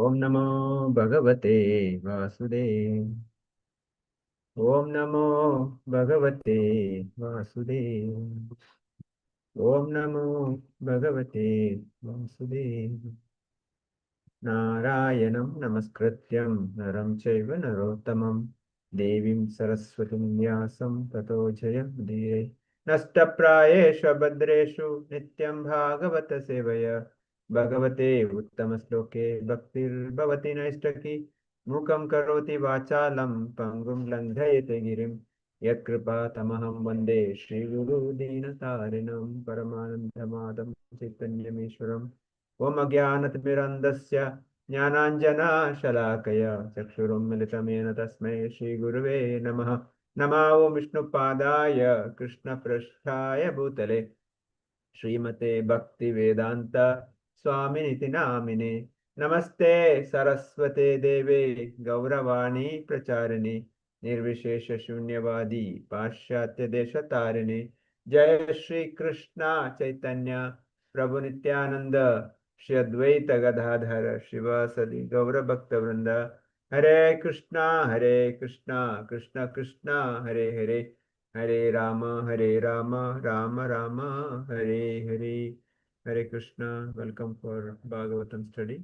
ओम नमो भगवते वासुदेव। ओम नमो भगवते वासुदेव। ओम नमो भगवते वासुदेव। नारायणं नमस्कृत्यं नरं चैव नरोत्तमं देवीं सरस्वतीं व्यासं ततो जयमुदीरये। नष्टप्रायेषु भद्रेषु नित्यं भागवत सेवया भगवते उत्तमश्लोके भक्तिर्भवति नैष्टकी। मूकं करोति वाचालं पङ्गुं लङ्घयते गिरिं यत्कृपातमहं वन्दे श्रीगुरुदीनतारिणं परमानन्दमाधवं चैतन्यमीश्वरम्। ॐ अज्ञानतिमिरन्धस्य ज्ञानाञ्जनशलाकया चक्षुरुन्मिलितमेन तस्मै श्रीगुरुवे नमः। नमः ॐ विष्णुपादाय कृष्णपृष्ठाय भूतले श्रीमते भक्तिवेदान्त स्वामिनिति नामिने। नमस्ते सरस्वते देवे गौरवाणी प्रचारिणे निर्विशेष शून्यवादी पाश्चात्य देशतारिणे। जय श्री कृष्ण चैतन्य प्रभु नित्यानंद श्री अद्वैत गदाधर शिवासदि गौर भक्त वृंद। हरे कृष्णा कृष्ण कृष्णा हरे हरे, हरे Ram Ram Ram Hare Hare. Hare Krishna. Welcome for Bhagavatam study.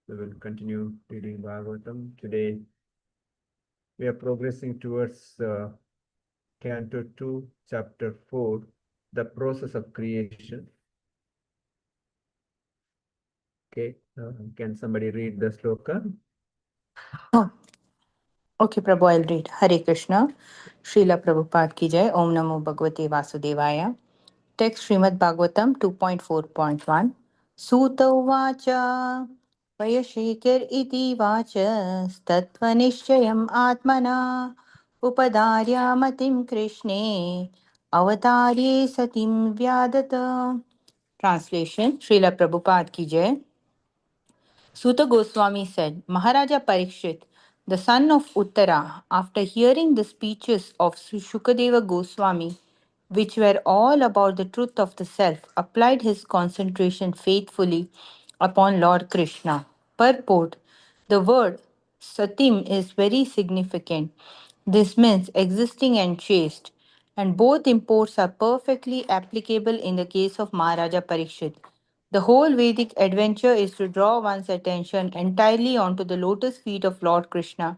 We will continue reading Bhagavatam. Today we are progressing towards Canto 2, Chapter 4, the process of creation. Okay, can somebody read the sloka? Oh, okay, Prabhu, I'll read. Hare Krishna. Srila Prabhupada ki jai. Om Namo Bhagavate Vasudevaya. Text Srimad Bhagavatam 2.4.1. Sutta Uvacha Vayashikir iti vacha Statvanishchayam Atmana Upadarya Matim Krishne Avatarye Satim Vyadata. Translation Srila Prabhupada ki jai. Suta Goswami said, Maharaja Parikshit, the son of Uttara, after hearing the speeches of Sri Shukadeva Goswami, which were all about the truth of the self, applied his concentration faithfully upon Lord Krishna. Purport: the word Satim is very significant. This means existing and chaste, and both imports are perfectly applicable in the case of Maharaja Parikshit. The whole Vedic adventure is to draw one's attention entirely onto the lotus feet of Lord Krishna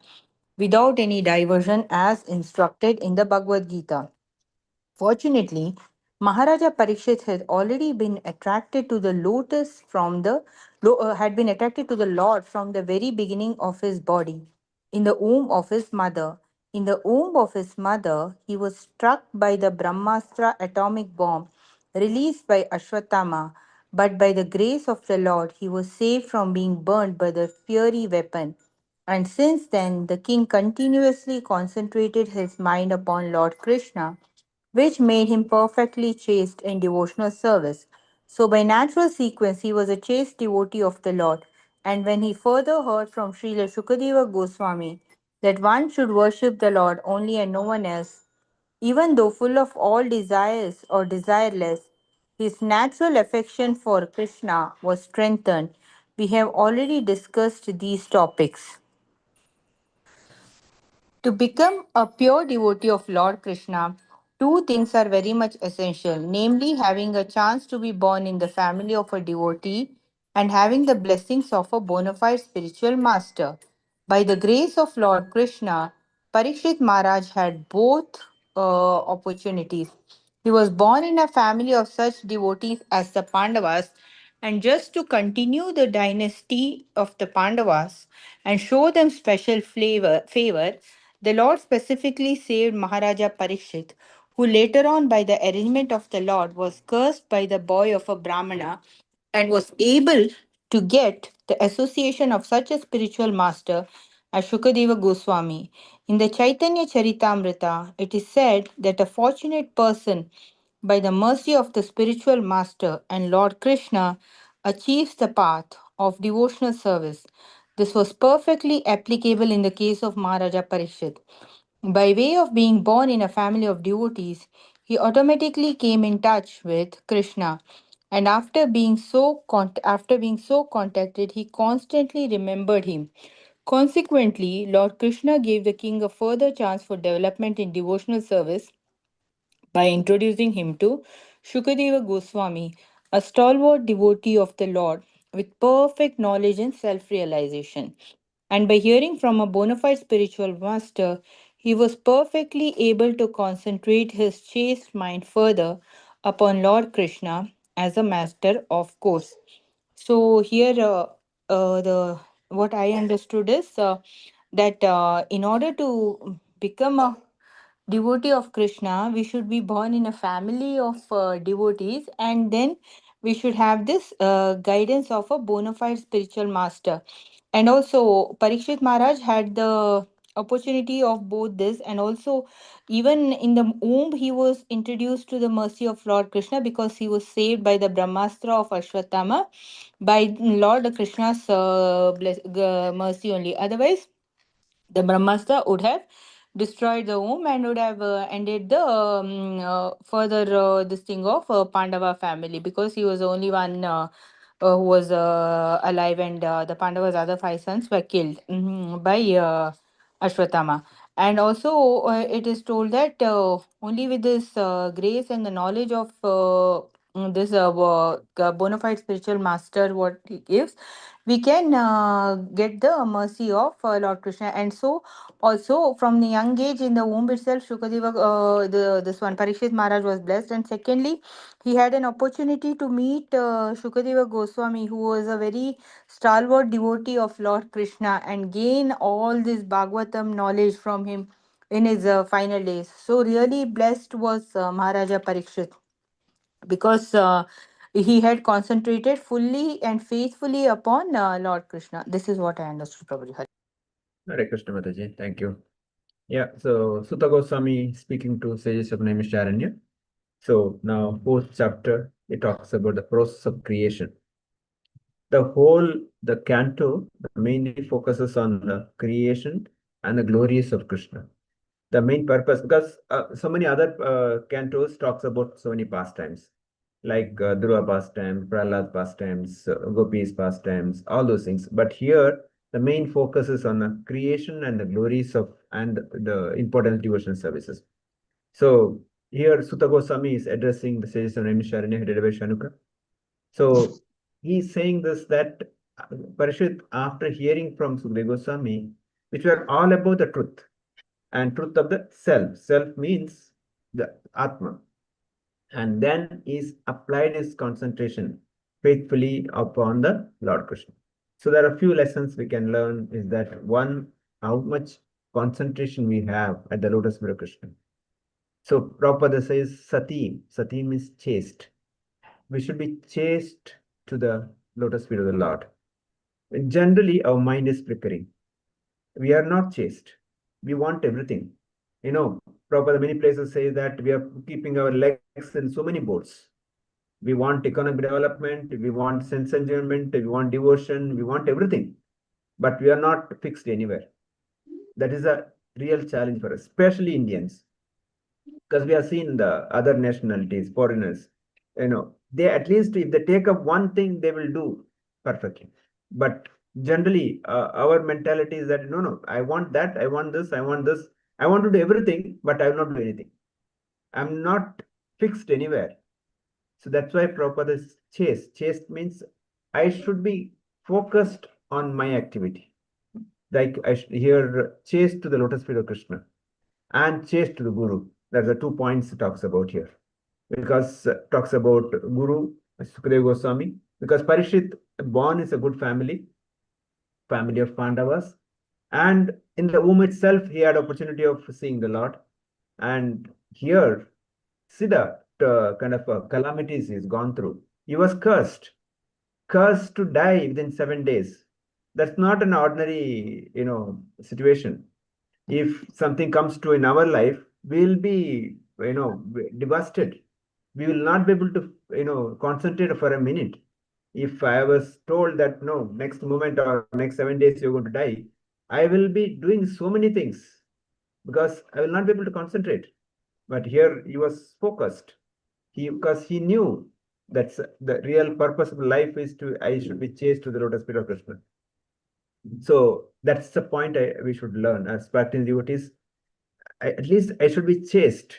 without any diversion as instructed in the Bhagavad Gita. Fortunately, Maharaja Parikshit had already been attracted to the lotus had been attracted to the Lord from the very beginning of his body, in the womb of his mother. In the womb of his mother, he was struck by the Brahmastra atomic bomb released by Ashwatthama, but by the grace of the Lord, he was saved from being burned by the fiery weapon. And since then, the king continuously concentrated his mind upon Lord Krishna, which made him perfectly chaste in devotional service. So, by natural sequence, he was a chaste devotee of the Lord. And when he further heard from Srila Shukadeva Goswami that one should worship the Lord only and no one else, even though full of all desires or desireless, his natural affection for Krishna was strengthened. We have already discussed these topics. To become a pure devotee of Lord Krishna, two things are very much essential, namely, having a chance to be born in the family of a devotee and having the blessings of a bona fide spiritual master. By the grace of Lord Krishna, Parikshit Maharaj had both opportunities. He was born in a family of such devotees as the Pandavas, and just to continue the dynasty of the Pandavas and show them special favor, the Lord specifically saved Maharaja Parikshit, who later on, by the arrangement of the Lord, was cursed by the boy of a Brahmana and was able to get the association of such a spiritual master as Shukadeva Goswami. In the Chaitanya Charitamrita, it is said that a fortunate person, by the mercy of the spiritual master and Lord Krishna, achieves the path of devotional service. This was perfectly applicable in the case of Maharaja Parikshit. By way of being born in a family of devotees, he automatically came in touch with Krishna, And after being so contacted, he constantly remembered him. Consequently, Lord Krishna gave the king a further chance for development in devotional service by introducing him to Shukadeva Goswami, a stalwart devotee of the Lord with perfect knowledge and self realization. And by hearing from a bona fide spiritual master, he was perfectly able to concentrate his chaste mind further upon Lord Krishna as a master of course. So here, the what I understood is that in order to become a devotee of Krishna, we should be born in a family of devotees, and then we should have this guidance of a bona fide spiritual master. And also, Parikshit Maharaj had the opportunity of both this, and also, even in the womb, he was introduced to the mercy of Lord Krishna because he was saved by the Brahmastra of Ashwatthama by Lord Krishna's mercy only. Otherwise, the Brahmastra would have destroyed the womb and would have ended the further this thing of Pandava family, because he was the only one who was alive, and the Pandavas' other five sons were killed by Ashwatthama. And also, it is told that only with this grace and the knowledge of this bona fide spiritual master, what he gives, we can get the mercy of Lord Krishna. And so, also from the young age in the womb itself, Shukadeva, this one Parikshit Maharaj was blessed. And secondly, he had an opportunity to meet Shukadeva Goswami, who was a very stalwart devotee of Lord Krishna, and gain all this Bhagavatam knowledge from him in his final days. So really blessed was Maharaja Parikshit, because he had concentrated fully and faithfully upon Lord Krishna. This is what I understood, Prabhuji. Hare Krishna Mataji, thank you. Yeah, so Sutta Goswami speaking to sages of Naimisharanya. So now fourth chapter, it talks about the process of creation. The canto mainly focuses on the creation and the glories of Krishna. The main purpose, because so many other cantos talks about so many pastimes, like Dhruva pastimes, Prahlad pastimes, Gopis pastimes, all those things. But here, the main focus is on the creation and the glories of and the important devotional services. So here, Sutta Goswami is addressing the sages of Naimisharanya headed by Shanuka. So he's saying this that Parishit, after hearing from Sukadeva Goswami, which were all about the truth and truth of the self. Self means the Atma. And then he's applied his concentration faithfully upon the Lord Krishna. So there are a few lessons we can learn is that one, how much concentration we have at the lotus feet of Krishna. So Prabhupada says sati. Sati means chaste. We should be chaste to the lotus feet of the Lord. Generally, our mind is flickering. We are not chaste. We want everything. Prabhupada many places say that we are keeping our legs in so many boats. We want economic development, we want sense enjoyment, we want devotion, we want everything. But we are not fixed anywhere. That is a real challenge for us, especially Indians, because we have seen the other nationalities, foreigners, they at least if they take up one thing, they will do perfectly. But generally, our mentality is that no, I want that, I want this, I want this, I want to do everything, but I will not do anything. I'm not fixed anywhere. So that's why Prabhupada is chaste. Chaste means I should be focused on my activity. Like here, chaste to the lotus feet of Krishna and chaste to the Guru. That's the 2 points it talks about here. Because talks about Guru, Sukadeva Goswami, because Parishit born is a good family of Pandavas. And in the womb itself, he had opportunity of seeing the Lord. And here, see the kind of calamities he's gone through. He was cursed to die within 7 days. That's not an ordinary, situation. If something comes to in our life, we'll be, devastated. We will not be able to, concentrate for a minute. If I was told that no, next moment or next 7 days you're going to die, I will be doing so many things because I will not be able to concentrate. But here he was focused. Because he knew That's the real purpose of life is I should be chased to the lotus feet of Krishna. So that's the point we should learn as practicing devotees. At least I should be chaste.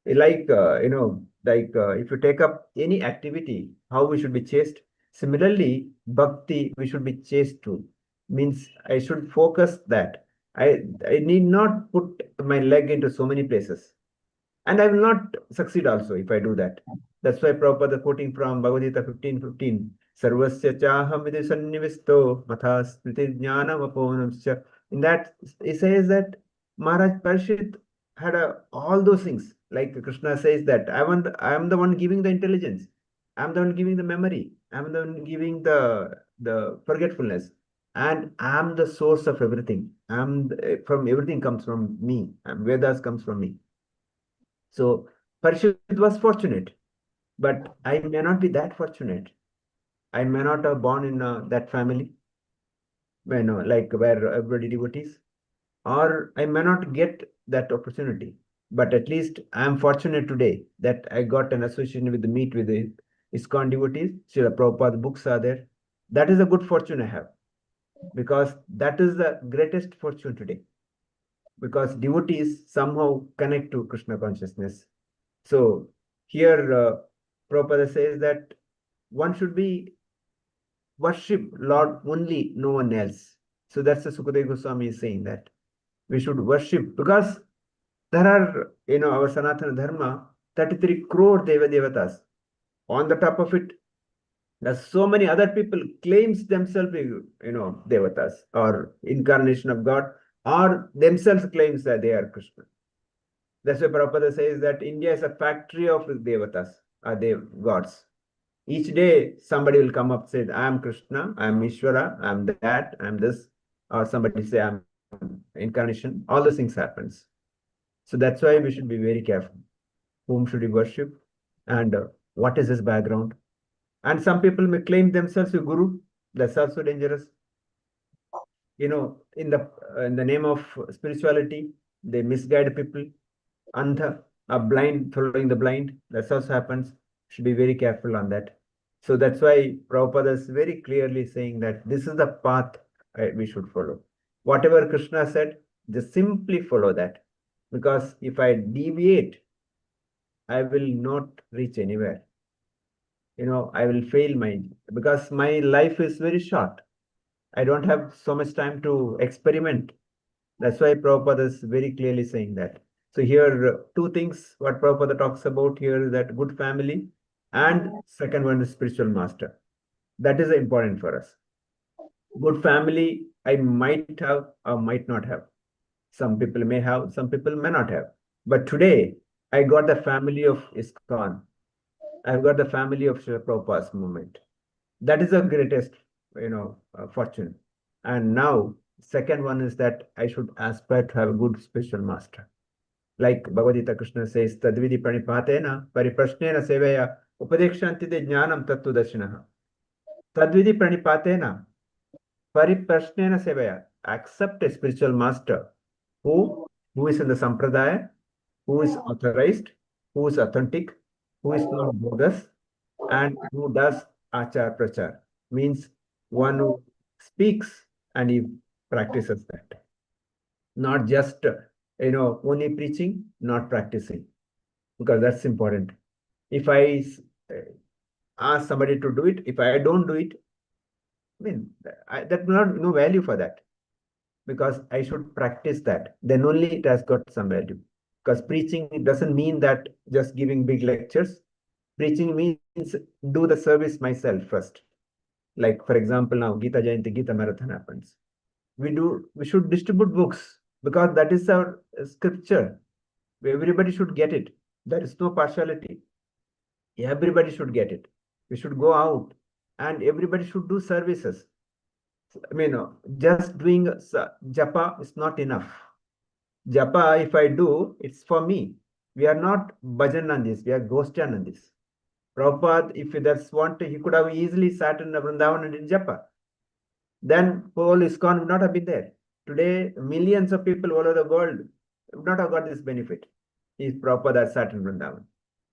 Like, if you take up any activity, how we should be chaste. Similarly, bhakti, we should be chaste too. Means I should focus that. I need not put my leg into so many places. And I will not succeed also if I do that. That's why Prabhupada quoting from Bhagavad Gita 15:15, Sarvasya chaham vidhi sannivisto matha smriti jnanam aponamsya. In that, he says that Maharaj Parishit had all those things. Like Krishna says that I am the one giving the intelligence. I am the one giving the memory. I am the one giving the forgetfulness. And I am the source of everything. From everything comes from me. And Vedas comes from me. So Parishit was fortunate, but I may not be that fortunate. I may not have born in that family, like where everybody devotees, or I may not get that opportunity. But at least I am fortunate today that I got an association with the meet with the ISKCON devotees. Srila Prabhupada books are there. That is a good fortune I have, because that is the greatest fortune today. Because devotees somehow connect to Krishna consciousness. So here, Prabhupada says that one should be worship Lord only, no one else. So that's the Sukadeva Goswami is saying that we should worship, because there are, our Sanatana Dharma, 33 crore Deva Devatas. On the top of it, there's so many other people claims themselves, Devatas or incarnation of God, or themselves claims that they are Krishna. That's why Prabhupada says that India is a factory of Devatas, gods. Each day, somebody will come up and say, I am Krishna, I am Ishvara, I am that, I am this. Or somebody say, I am incarnation. All those things happens. So that's why we should be very careful. Whom should we worship? And what is his background? And some people may claim themselves a guru. That's also dangerous. In the name of spirituality, they misguide people. Andha, a blind following the blind. That also happens. Should be very careful on that. So that's why Prabhupada is very clearly saying that this is the path we should follow. Whatever Krishna said, just simply follow that. Because if I deviate, I will not reach anywhere. I will fail because my life is very short. I don't have so much time to experiment. That's why Prabhupada is very clearly saying that. So here, two things what Prabhupada talks about here is that good family, and second one is spiritual master. That is important for us. Good family, I might have or might not have. Some people may have, some people may not have. But today, I got the family of ISKCON. I've got the family of Srila Prabhupada's movement. That is the greatest, fortune. And now, second one is that I should aspire to have a good spiritual master. Like Bhagavad Gita, Krishna says, Tadvidi pranipatena pariprashnena sevaya upadekshantide jnanam tattu darshinaha. Tadvidi pranipatena pariprashnena sevaya. Accept a spiritual master who is in the sampradaya, who is authorized, who is authentic, who is not bogus, and who does achar prachar. Means one who speaks and he practices that. Not just, only preaching, not practicing, because that's important. If I ask somebody to do it, if I don't do it, that will not no value for that, because I should practice that. Then only it has got some value. Because preaching doesn't mean that just giving big lectures. Preaching means do the service myself first. Like, for example, now Gita Jayanti, Gita Marathon happens. We should distribute books, because that is our scripture. Everybody should get it. There is no partiality. Everybody should get it. We should go out and everybody should do services. Just doing japa is not enough. Japa, if I do, it's for me. We are not bhajan on this. We are ghostyan on this. Prabhupada, if that's he could have easily sat in Vrindavan and did japa. Then whole ISKCON would not have been there. Today, millions of people all over the world would not have got this benefit if Prabhupada had sat in Vrindavan.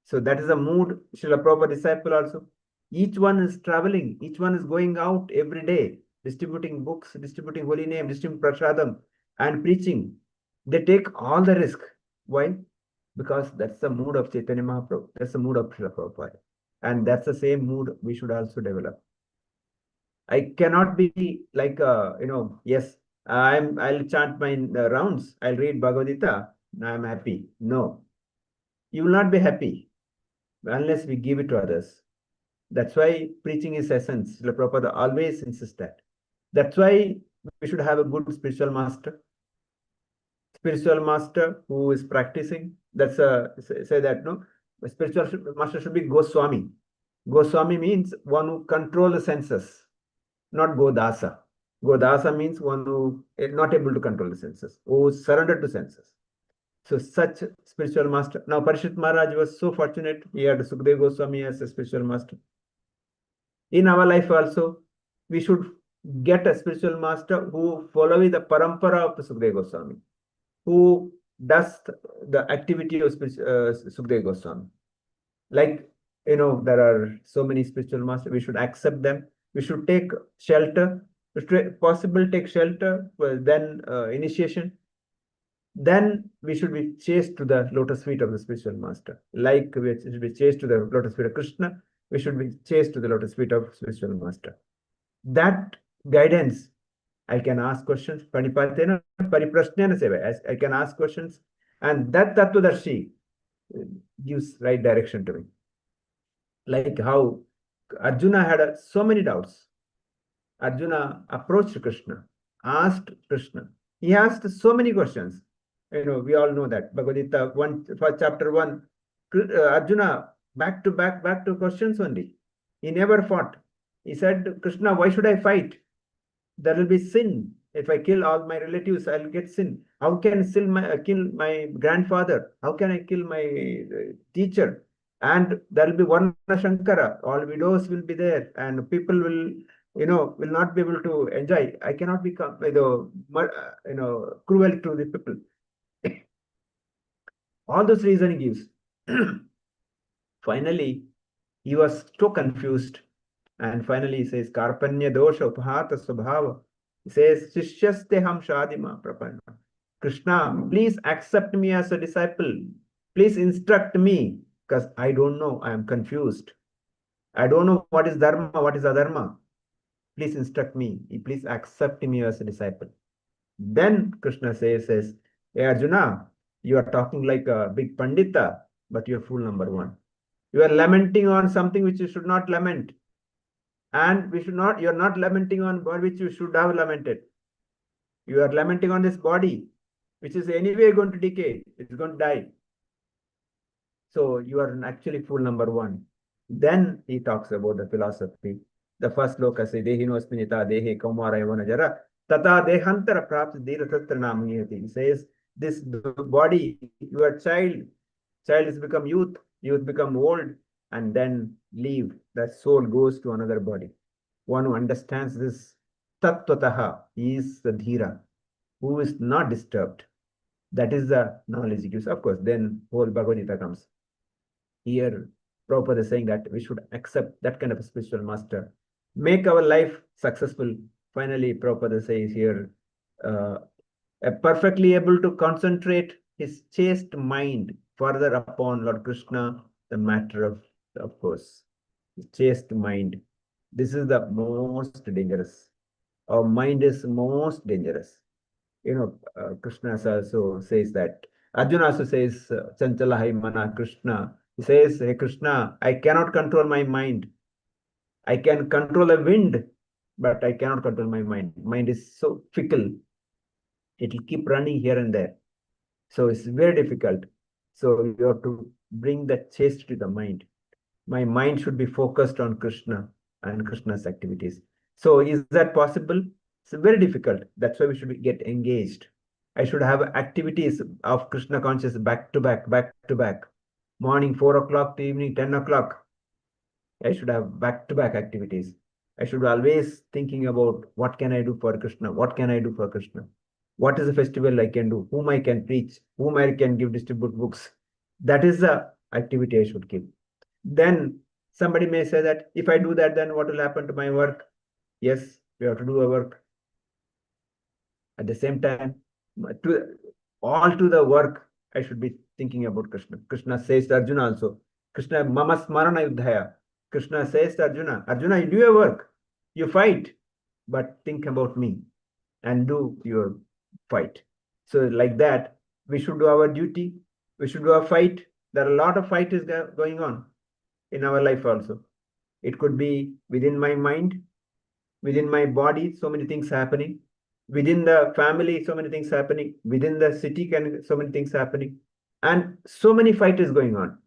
So that is a mood, Srila Prabhupada disciple also. Each one is traveling, each one is going out every day, distributing books, distributing holy name, distributing prasadam, and preaching. They take all the risk. Why? Because that's the mood of Chaitanya Mahaprabhu. That's the mood of Srila Prabhupada. And that's the same mood we should also develop. I cannot be like, yes, I'll chant my rounds, I'll read Bhagavad Gita, I'm happy. No, you will not be happy unless we give it to others. That's why preaching is essence. Srila Prabhupada always insists that. That's why we should have a good spiritual master. Spiritual master who is practicing. That's say that no, a spiritual master should be Goswami. Goswami means one who controls the senses, not Godasa. Godasa means one who is not able to control the senses, who is surrendered to senses. So such spiritual master. Now Parishit Maharaj was so fortunate. He had Sukdev Goswami as a spiritual master. In our life also, we should get a spiritual master who follows the parampara of the Sukdev Goswami, who does the activity of Sukdev Goswami. Like, there are so many spiritual masters. We should accept them. We should take shelter. If possible, take shelter, then initiation. Then we should be chased to the lotus feet of the spiritual master. Like we should be chased to the lotus feet of Krishna, we should be chased to the lotus feet of spiritual master. That guidance, I can ask questions. Panipatena pariprasnena seva. I can ask questions, and that Tattvadarshi gives right direction to me. Like how Arjuna had so many doubts. Arjuna approached Krishna, asked Krishna. He asked so many questions. We all know that. Bhagavad Gita, for chapter 1, Arjuna, back to questions only. He never fought. He said, Krishna, why should I fight? There will be sin. If I kill all my relatives, I'll get sin. How can I kill my grandfather? How can I kill my teacher? And there will be Varna Shankara. All widows will be there, and people will not be able to enjoy. I cannot become, cruel to the people. All those reasons he gives. Finally, he was so confused. And finally he says, Karpanya dosha upahata swabhava. He says, Shishyaste ham shadima prapanna. Krishna, please accept me as a disciple. Please instruct me, because I don't know. I am confused. I don't know what is dharma, what is adharma. Please instruct me. Please accept me as a disciple. Then Krishna says, hey Arjuna, you are talking like a big pandita, but you're fool number one. You are lamenting on something which you should not lament. And you're not lamenting on which you should have lamented. You are lamenting on this body, which is anyway going to decay. It's going to die. So you are actually fool number one. Then he talks about the philosophy. The first loka says, Dehino spinita dehe kaumara yavana jara tata dehantara prapti dira tatra namniyati. He says, this body, you are child has become youth become old, and then leave. That soul goes to another body. One who understands this tattvataha is the dhira, who is not disturbed. That is the knowledge he gives. Of course, then whole Bhagavad Gita comes. Here, Prabhupada is saying that we should accept that kind of a spiritual master, make our life successful. Finally, Prabhupada says here, perfectly able to concentrate his chaste mind further upon Lord Krishna, the matter of course, his chaste mind. This is the most dangerous. Our mind is most dangerous. Krishna also says that. Arjuna also says, Chanchala hai mana Krishna. He says, hey Krishna, I cannot control my mind. I can control a wind, but I cannot control my mind. Mind is so fickle. It will keep running here and there. So it's very difficult. So you have to bring the chaste to the mind. My mind should be focused on Krishna and Krishna's activities. So is that possible? It's very difficult. That's why we should get engaged. I should have activities of Krishna consciousness back to back. Morning 4 o'clock to evening 10 o'clock. I should have back-to-back activities. I should always thinking about what can I do for Krishna? What can I do for Krishna? What is the festival I can do? Whom I can preach? Whom I can distribute books? That is the activity I should keep. Then somebody may say that if I do that, then what will happen to my work? Yes, we have to do our work. At the same time, to all to the work, I should be thinking about Krishna. Krishna says to Arjuna also, Krishna mama smarana yudhaya. Krishna says to Arjuna, Arjuna, you do your work, you fight, but think about me and do your fight. So like that, we should do our duty. We should do a fight. There are a lot of fight is going on in our life also. It could be within my mind, within my body, so many things happening. Within the family, so many things happening. Within the city, so many things happening. And so many fight is going on.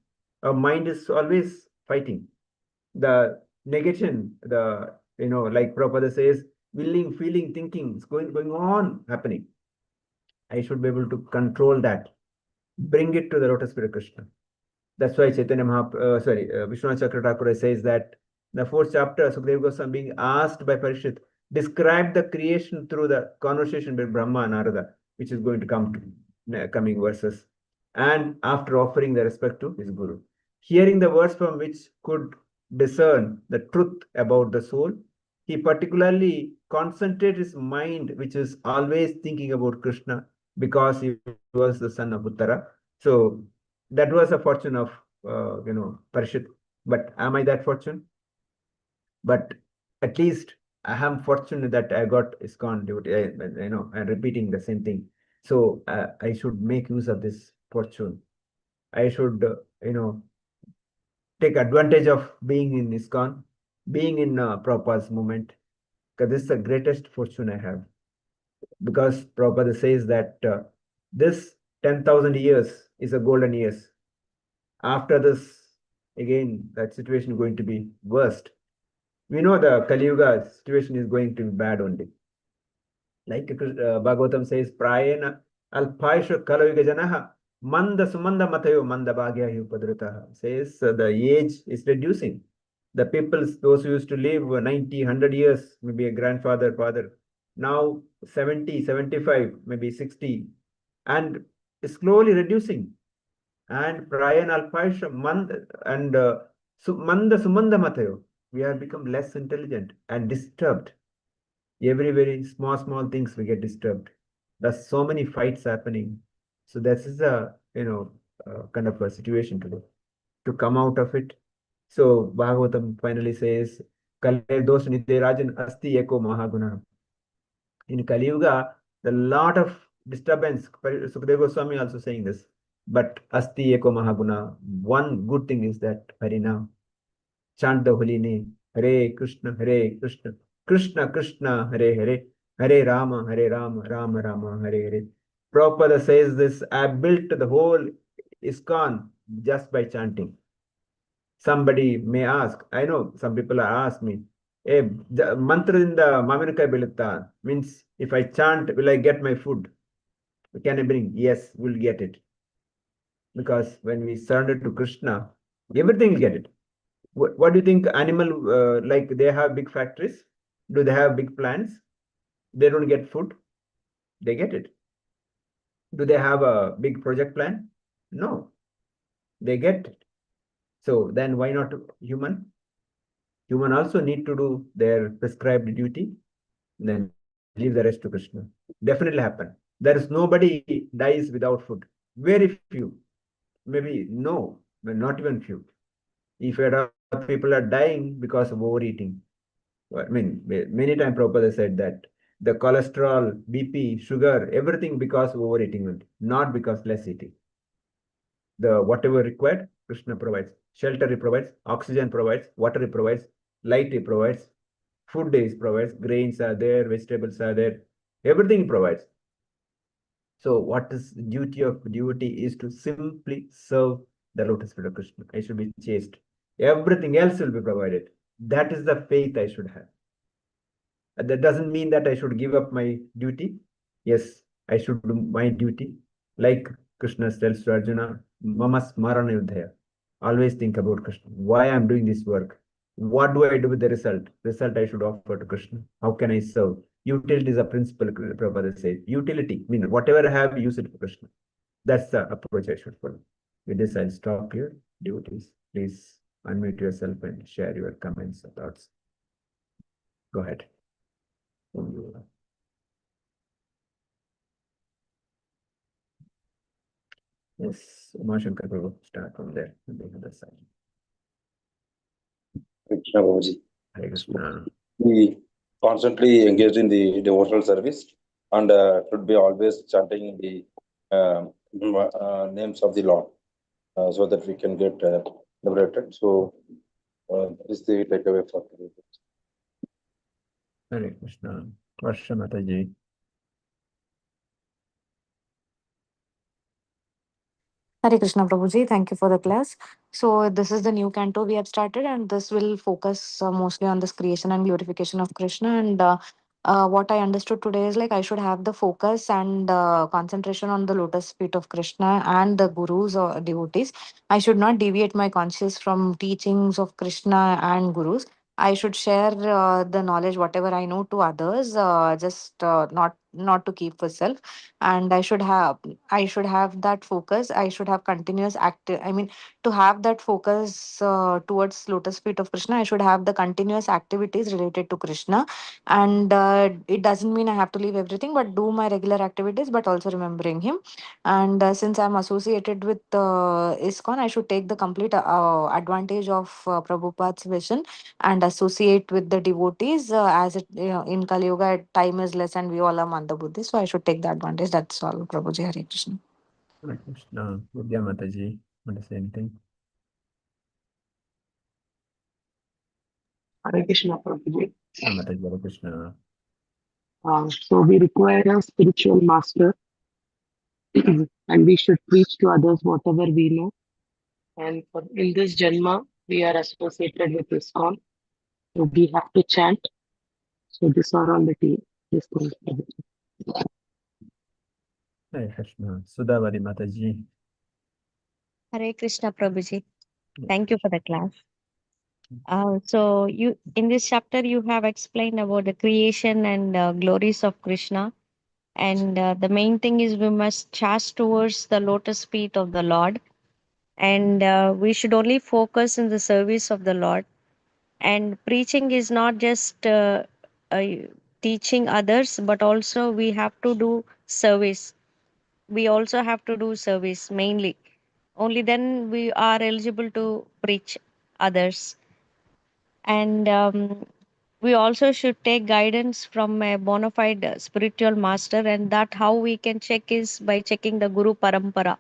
Our mind is always fighting. The negation, like Prabhupada says, willing, feeling, thinking, is going on happening. I should be able to control that, bring it to the lotus feet of Krishna. That's why Chaitanya Vishwanath Chakra Thakur says that the fourth chapter, Sukadeva Goswami being asked by Parishit, describe the creation through the conversation with Brahma and Narada, which is going to come to coming verses. And after offering the respect to his Guru, hearing the words from which could discern the truth about the soul, he particularly concentrated his mind, which is always thinking about Krishna, because he was the son of Uttara. So that was a fortune of Parishit. But am I that fortune? But at least I am fortunate that I got ISKCON devotee. I'm repeating the same thing. So I should make use of this fortune. I should take advantage of being in ISKCON, being in Prabhupada's movement, because this is the greatest fortune I have. Because Prabhupada says that this 10,000 years is a golden years. After this, again, that situation is going to be worst. We know the Kali Yuga situation is going to be bad only. Like Bhagavatam says, Prayena alpaisha Kalayuga janaha manda sumanda matayo manda bhagya upadritaha. Says the age is reducing. The people, those who used to live 90, 100 years, maybe a grandfather, father, now 70, 75, maybe 60, and slowly reducing. And Prayan Alpaisha Manda Sumanda Matayo, we have become less intelligent and disturbed. Every very small things we get disturbed. There's so many fights happening. So this is a kind of a situation today. To come out of it. So Bhagavatam finally says, Kale dosh nidirajan asti eko mahaguna. In Kali Yuga, the lot of disturbance. Sukadeva Goswami also saying this. But asti eko mahaguna. One good thing is that Harina. Chant the holy name. Hare Krishna, Krishna Krishna, Hare, Hare Rama, Rama Rama, Hare Hare. Prabhupada says this, I built the whole ISKCON just by chanting. Somebody may ask, I know some people are asked me, the mantra in the Maminakai Bilita means if I chant, will I get my food? Can I bring? Yes, we'll get it. Because when we surrender to Krishna, everything will get it. What do you think animal, like they have big factories? Do they have big plants? They don't get food? They get it. Do they have a big project plan? No, they get it. So then why not human? Human also need to do their prescribed duty, then leave the rest to Krishna. Definitely happen. There is nobody dies without food. Very few. Maybe no, but not even few. If people are dying because of overeating. I mean, many times Prabhupada said that the cholesterol, BP, sugar, everything because of overeating, not because less eating. The whatever required, Krishna provides. Shelter he provides, oxygen provides, water he provides, light he provides, food he provides, grains are there, vegetables are there, everything he provides. So what is the duty of devotee is to simply serve the lotus feet of Krishna. I should be chaste. Everything else will be provided. That is the faith I should have. That doesn't mean that I should give up my duty. Yes, I should do my duty. Like Krishna tells to Arjuna, Mama Smarana Yudhaya. Always think about Krishna. Why I'm doing this work? What do I do with the result? Result I should offer to Krishna. How can I serve? Utility is a principle, Prabhupada says. Utility, mean whatever I have, use it for Krishna. That's the approach I should follow. With this, I'll stop here. Devotees, please unmute yourself and share your comments and thoughts. Go ahead. Yes, Umashankar Prabhu, start from there on the other side. Krishna Prabhuji. Hare Krishna. We constantly engaged in the devotional service and should be always chanting the names of the Lord so that we can get liberated. So this is the takeaway for today. Hare Krishna. Varsha Mataji. Hare Krishna Prabhuji, thank you for the class. So this is the new canto we have started, and this will focus mostly on this creation and glorification of Krishna. And what I understood today is like I should have the focus and concentration on the lotus feet of Krishna and the gurus or devotees. I should not deviate my conscious from teachings of Krishna and gurus. I should share the knowledge, whatever I know, to others, just not to keep for self. And I should have that focus. I should have continuous active, I mean, to have that focus towards lotus feet of Krishna, I should have the continuous activities related to Krishna. And it doesn't mean I have to leave everything, but do my regular activities, but also remembering him. And since I'm associated with ISKCON, I should take the complete advantage of Prabhupada's vision and associate with the devotees, as it, in Kali Yuga time is less and we all are Manda Buddhi, so I should take the advantage. That's all, Prabhuji. Hare Krishna. Hare Krishna. Vidya Mataji, want to say anything? Hare Krishna Prabhuji. Mataji, Hare Krishna. So we require a spiritual master and we should preach to others whatever we know. And in this Janma, we are associated with ISKCON. So we have to chant. So these are all the things. Hare Krishna. Sudhavadi Mataji. Hare Krishna Prabhuji. Thank you for the class. So you in this chapter you have explained about the creation and glories of Krishna, and the main thing is we must chase towards the lotus feet of the Lord, and we should only focus in the service of the Lord. And preaching is not just uh, teaching others, but also we have to do service. We also have to do service mainly. Only then we are eligible to preach others. And we also should take guidance from a bona fide spiritual master, and that how we can check is by checking the Guru Parampara.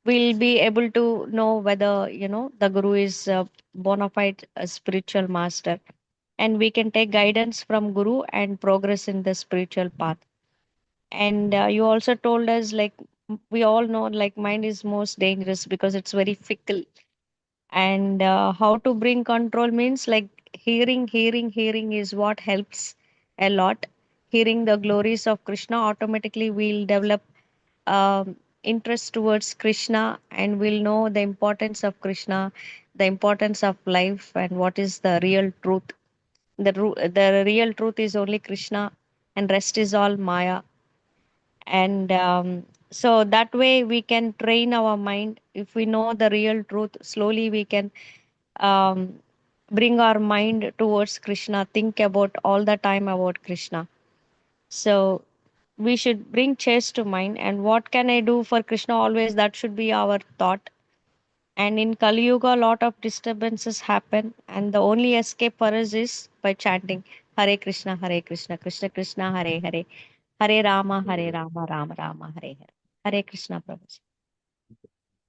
We'll be able to know whether the Guru is a bona fide spiritual master, and we can take guidance from Guru and progress in the spiritual path. And you also told us, like, we all know, like, mind is most dangerous because it's very fickle. And how to bring control means like hearing is what helps a lot. Hearing the glories of Krishna, automatically we'll develop interest towards Krishna, and we'll know the importance of Krishna, the importance of life, and what is the real truth. The real truth is only Krishna, and rest is all Maya. And so that way we can train our mind. If we know the real truth, slowly we can um, bring our mind towards Krishna, think about all the time about Krishna. So we should bring chase to mind, and what can I do for Krishna, always that should be our thought. And in Kali Yuga, a lot of disturbances happen, and the only escape for us is by chanting Hare Krishna, Krishna Krishna, Hare Hare, Hare Rama, Rama Rama, Hare Hare. Hare Krishna, Prabhuji.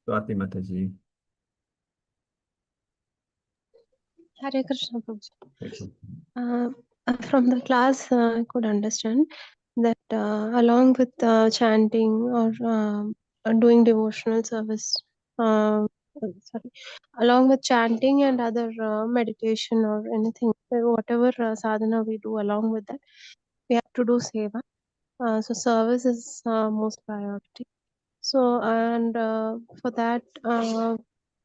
Swati Mataji. Hare Krishna Prabhuji. Hare Krishna. From the class, I could understand that along with chanting or doing devotional service, sorry, along with chanting and other meditation or anything, whatever sadhana we do along with that, we have to do seva. So service is most priority. So, and for that,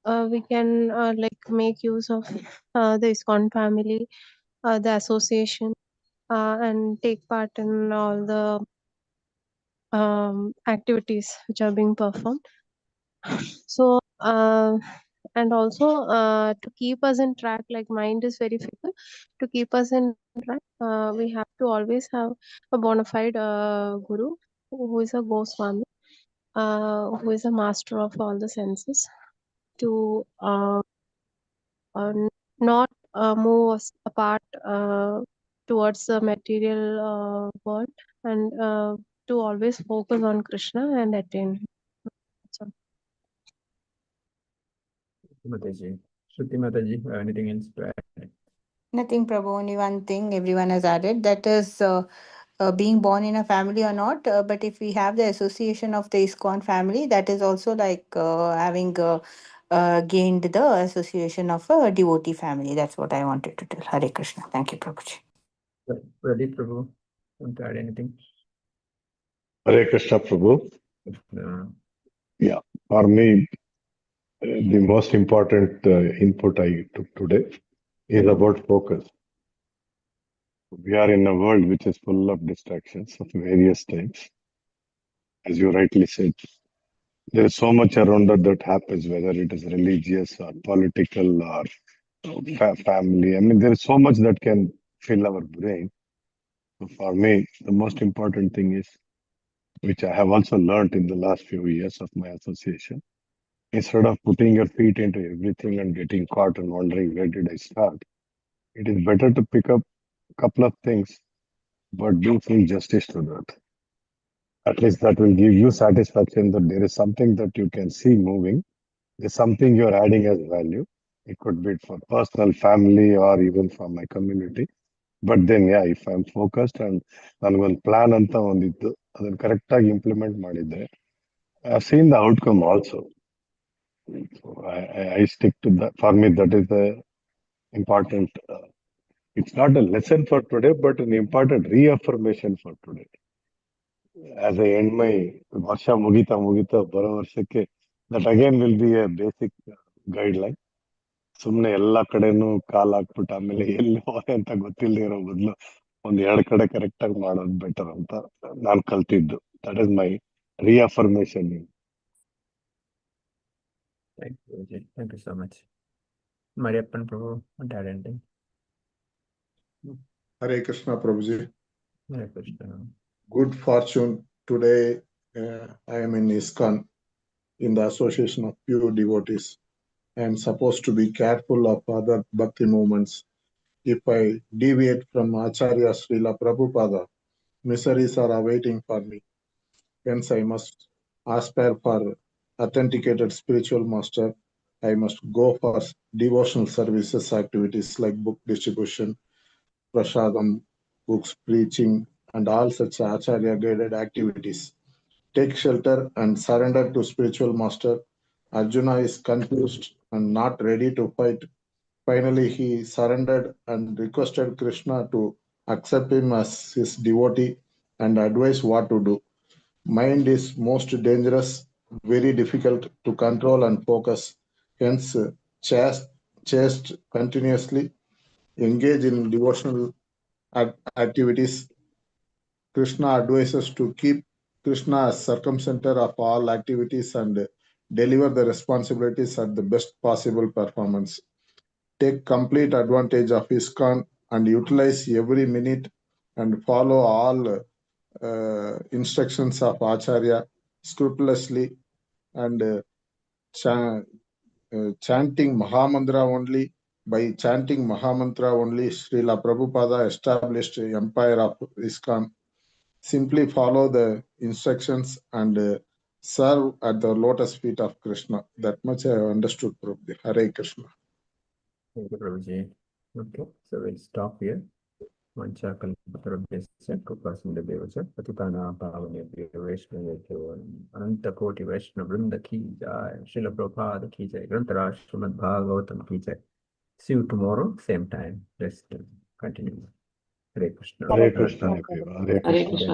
we can like make use of the ISKCON family, the association, and take part in all the activities which are being performed. So and also to keep us in track, like mind is very fickle. To keep us in track, we have to always have a bona fide guru who is a Goswami, who is a master of all the senses, to not move us apart towards the material world, and to always focus on Krishna and attain him. So, Mataji. Shruti Mataji, anything else to add? Nothing, Prabhu. Only one thing everyone has added, that is being born in a family or not. But if we have the association of the ISKCON family, that is also like having gained the association of a devotee family. That's what I wanted to tell. Hare Krishna. Thank you, Prabhuji. Pradeep Prabhu, want to add anything? Hare Krishna Prabhu. Uh, Yeah, for me, the most important input I took today is about focus. We are in a world which is full of distractions of various types. As you rightly said, there is so much around that happens, whether it is religious or political or family. I mean, there is so much that can fill our brain. So for me, the most important thing is, which I have also learned in the last few years of my association, instead of putting your feet into everything and getting caught and wondering where did I start, it is better to pick up a couple of things, but do full justice to that. At least that will give you satisfaction that there is something that you can see moving. There's something you're adding as value. It could be for personal, family, or even for my community. But then, yeah, if I'm focused and one plan anta ondiದ್ದು ಅದನ್ನು correct ಆಗಿ implement ಮಾಡಿದ್ರೆ I've seen the outcome also. So I stick to that. For me, that is the important. It's not a lesson for today, but an important reaffirmation for today. As I end my Varsha Mugita ಬರೋ ವರ್ಷಕ್ಕೆ, that again will be a basic guideline. ಸುಮ್ಮನೆ ಎಲ್ಲ ಕಡೆನೂ ಕಾಲ್ ಹಾಕ್ಬಿಟ್ಟು ಆಮೇಲೆ ಎಲ್ಲಿ ಹೋದೆ ಅಂತ ಗೊತ್ತಿಲ್ಲದೆ ಇರೋ ಬದಲು ಒಂದ್ 2 ಕಡೆ ಕರೆಕ್ಟ್ ಆಗಿ ಮಾಡೋದು ಬೆಟರ್ ಅಂತ ನಾನು ಕಲ್ತಿದ್ದು. That is my reaffirmation. Thank you, Vijay. Thank you so much. Mariappan Prabhu, want to add anything? Hare Krishna Prabhuji. Hare Krishna. Good fortune today. I am in ISKCON in the Association of Pure Devotees. I am supposed to be careful of other bhakti movements. If I deviate from Acharya Srila Prabhupada, miseries are awaiting for me. Hence, I must aspire for authenticated spiritual master. I must go for devotional services activities like book distribution, prasadam, books, preaching, and all such Acharya guided activities. Take shelter and surrender to spiritual master. Arjuna is confused and not ready to fight. Finally, he surrendered and requested Krishna to accept him as his devotee and advise what to do. Mind is most dangerous, very difficult to control and focus. Hence, chase continuously, engage in devotional activities. Krishna advises to keep Krishna as circumcenter of all activities and deliver the responsibilities at the best possible performance. Take complete advantage of ISKCON and utilize every minute and follow all instructions of Acharya scrupulously and chanting Mahamantra only. By chanting Mahamantra only, Srila Prabhupada established the empire of ISKCON. Simply follow the instructions and serve at the lotus feet of Krishna. That much I have understood, Prabhuji. Hare Krishna. Thank you, Prabhuji. Okay, so we'll stop here. Mancha kalpatarabhyasya krupasindhabhyavasya patitana pavanebhyo vaishnavebhyo ananta koti vaishnava vrinda ki jai. Srila Prabhupada ki jai. Grantharaj Srimad Bhagavatam ki jai. See you tomorrow, same time. Let's continue. Hare Krishna. Hare Krishna, everyone. Hare Hare Krishna. Krishna.